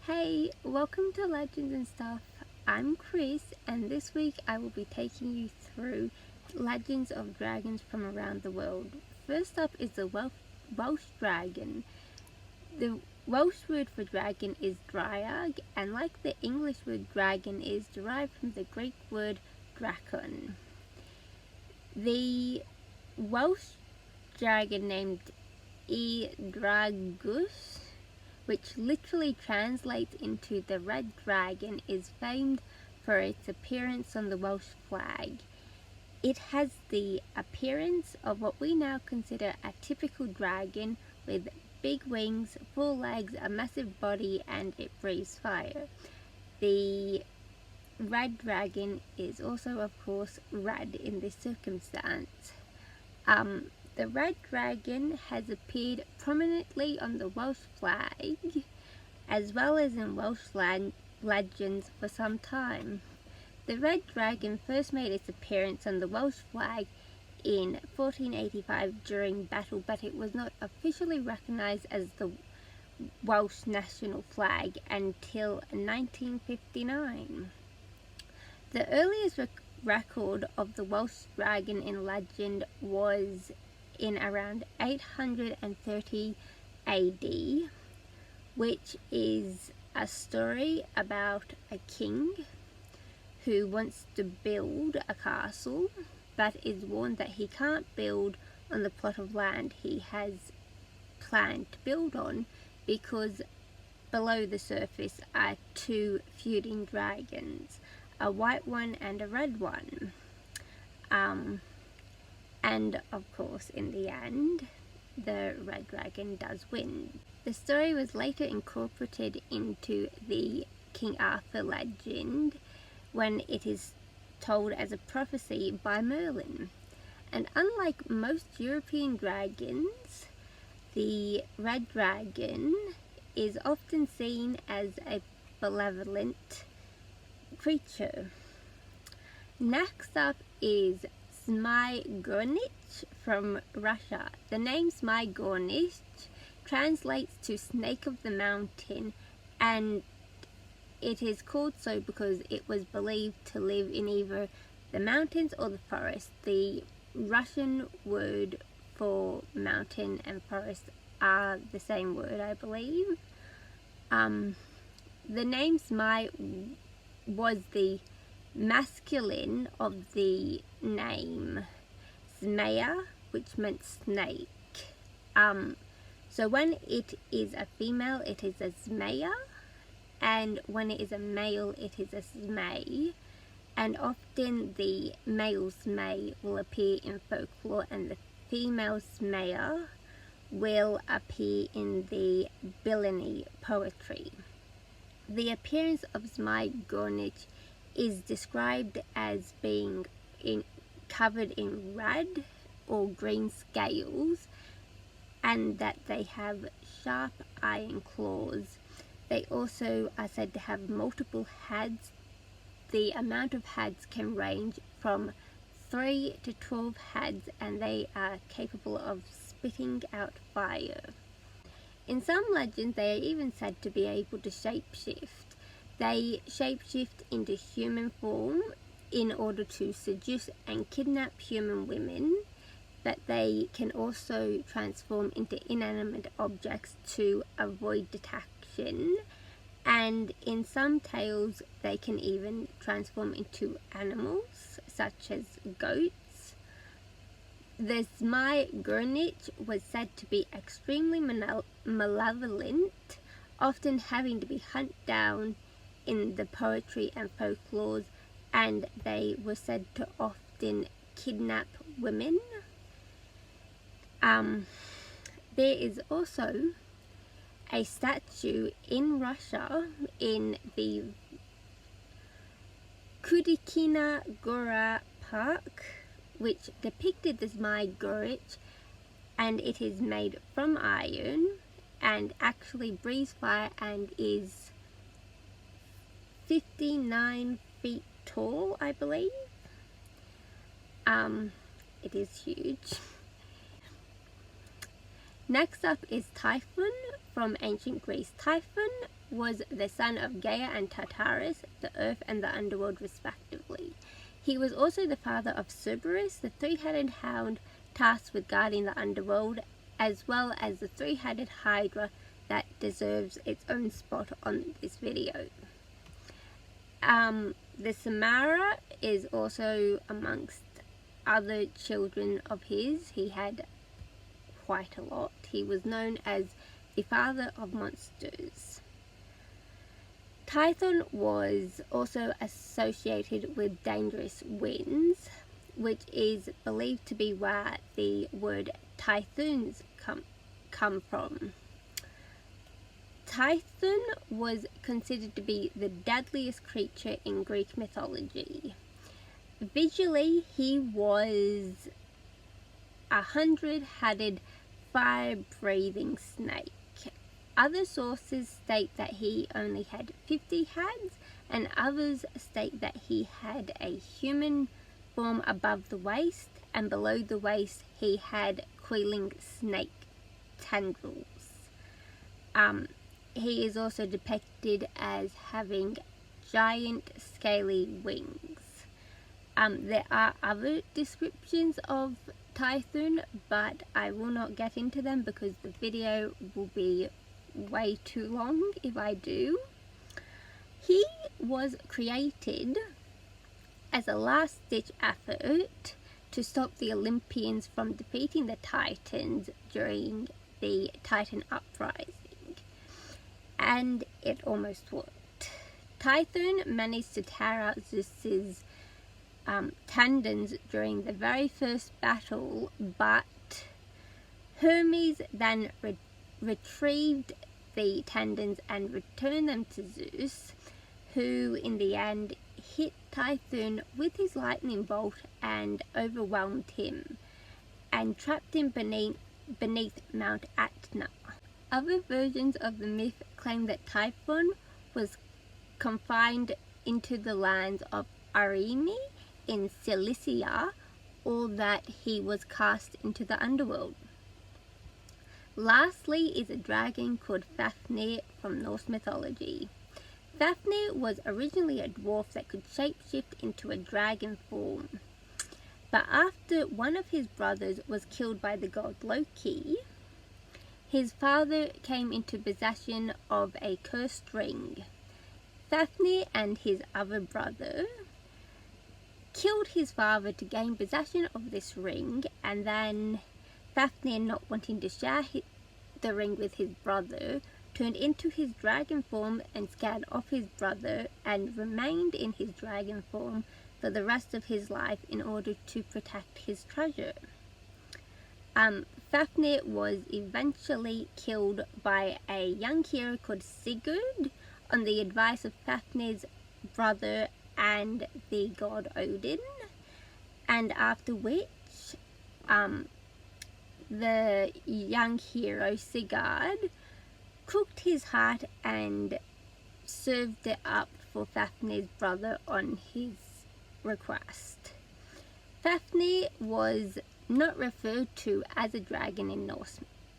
Hey, welcome to Legends and Stuff. I'm Chris, and this week I will be taking you through legends of dragons from around the world. First up is the Welsh Dragon. The Welsh word for dragon is dryag, and like the English word dragon, is derived from the Greek word drakon. The Welsh dragon named Dragus, which literally translates into the Red Dragon, is famed for its appearance on the Welsh flag. It has the appearance of what we now consider a typical dragon, with big wings, full legs, a massive body, and it breathes fire. The Red Dragon is also, of course, red in this circumstance. The Red Dragon has appeared prominently on the Welsh flag, as well as in Welsh legends for some time. The Red Dragon first made its appearance on the Welsh flag in 1485 during battle, but it was not officially recognised as the Welsh national flag until 1959. The earliest record of the Welsh Dragon in legend was in around 830 AD, which is a story about a king who wants to build a castle but is warned that he can't build on the plot of land he has planned to build on because below the surface are two feuding dragons, a white one and a red one. And of course, in the end, the Red Dragon does win. The story was later incorporated into the King Arthur legend when it is told as a prophecy by Merlin. And unlike most European dragons, the Red Dragon is often seen as a benevolent creature. Next up is Gornich from Russia. The name Gornich translates to snake of the mountain, and it is called so because it was believed to live in either the mountains or the forest. The Russian word for mountain and forest are the same word, I believe. The name was the masculine of the name Zmeya, which meant snake. So when it is a female, it is a Zmeya, and when it is a male, it is a Zmei. And often the male Zmei will appear in folklore, and the female Zmeya will appear in the Billini poetry. The appearance of Gornich is described as being covered in red or green scales, and that they have sharp iron claws. They also are said to have multiple heads. The amount of heads can range from 3 to 12 heads, and they are capable of spitting out fire. In some legends, they are even said to be able to shapeshift. They shapeshift into human form in order to seduce and kidnap human women, but they can also transform into inanimate objects to avoid detection, and in some tales they can even transform into animals such as goats. The Gornich was said to be extremely malevolent, often having to be hunted down in the poetry and folklore, and they were said to often kidnap women. There is also a statue in Russia in the Kudykina Gora Park which depicted the Gornich, and it is made from iron and actually breathes fire and is 59 feet tall, I believe. It is huge. Next up is Typhoon from ancient Greece. Typhoon was the son of Gaia and Tartarus, the earth and the underworld respectively. He was also the father of Cerberus, the three-headed hound tasked with guarding the underworld, as well as the three-headed hydra that deserves its own spot on this video. The Samara is also amongst other children of his. He had quite a lot. He was known as the father of monsters. Typhon was also associated with dangerous winds, which is believed to be where the word typhoons come from. Typhon was considered to be the deadliest creature in Greek mythology. Visually, he was a 100-headed, fire-breathing snake. Other sources state that he only had 50 heads, and others state that he had a human form above the waist, and below the waist he had coiling snake tendrils. He is also depicted as having giant scaly wings. There are other descriptions of Typhoon, but I will not get into them because the video will be way too long if I do. He was created as a last-ditch effort to stop the Olympians from defeating the Titans during the Titan uprising, and it almost worked. Typhoon managed to tear out Zeus's tendons during the very first battle, but Hermes then retrieved the tendons and returned them to Zeus, who in the end hit Typhoon with his lightning bolt and overwhelmed him and trapped him beneath Mount Etna. Other versions of the myth claim that Typhon was confined into the lands of Arimi in Cilicia, or that he was cast into the underworld. Lastly is a dragon called Fafnir from Norse mythology. Fafnir was originally a dwarf that could shapeshift into a dragon form, but after one of his brothers was killed by the god Loki, his father came into possession of a cursed ring. Fafnir and his other brother killed his father to gain possession of this ring, and then Fafnir, not wanting to share the ring with his brother, turned into his dragon form and scared off his brother, and remained in his dragon form for the rest of his life in order to protect his treasure. Fafnir was eventually killed by a young hero called Sigurd on the advice of Fafnir's brother and the god Odin, and after which the young hero Sigurd cooked his heart and served it up for Fafnir's brother on his request. Fafnir was not referred to as a dragon in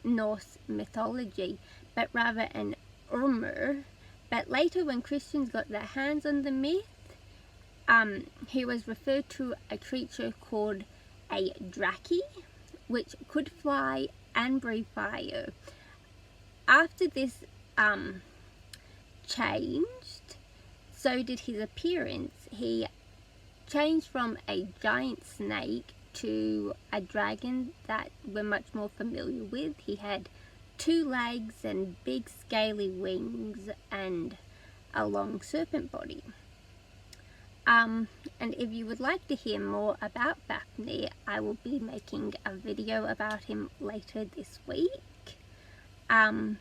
Norse mythology, but rather an Urmur. But later, when Christians got their hands on the myth, he was referred to a creature called a Draki, which could fly and breathe fire. After this changed, so did his appearance. He changed from a giant snake to a dragon that we're much more familiar with. He had 2 legs and big scaly wings and a long serpent body. And if you would like to hear more about Fafnir, I will be making a video about him later this week. And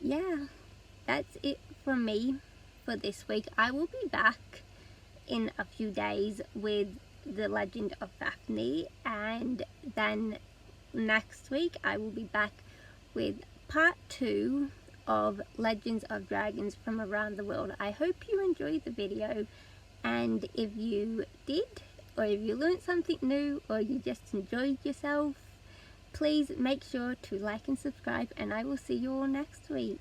yeah, that's it from me for this week. I will be back in a few days with the legend of Fafnir, and then next week I will be back with part 2 of Legends of Dragons from around the world. I hope you enjoyed the video, and if you did, or if you learned something new, or you just enjoyed yourself, please make sure to like and subscribe, and I will see you all next week.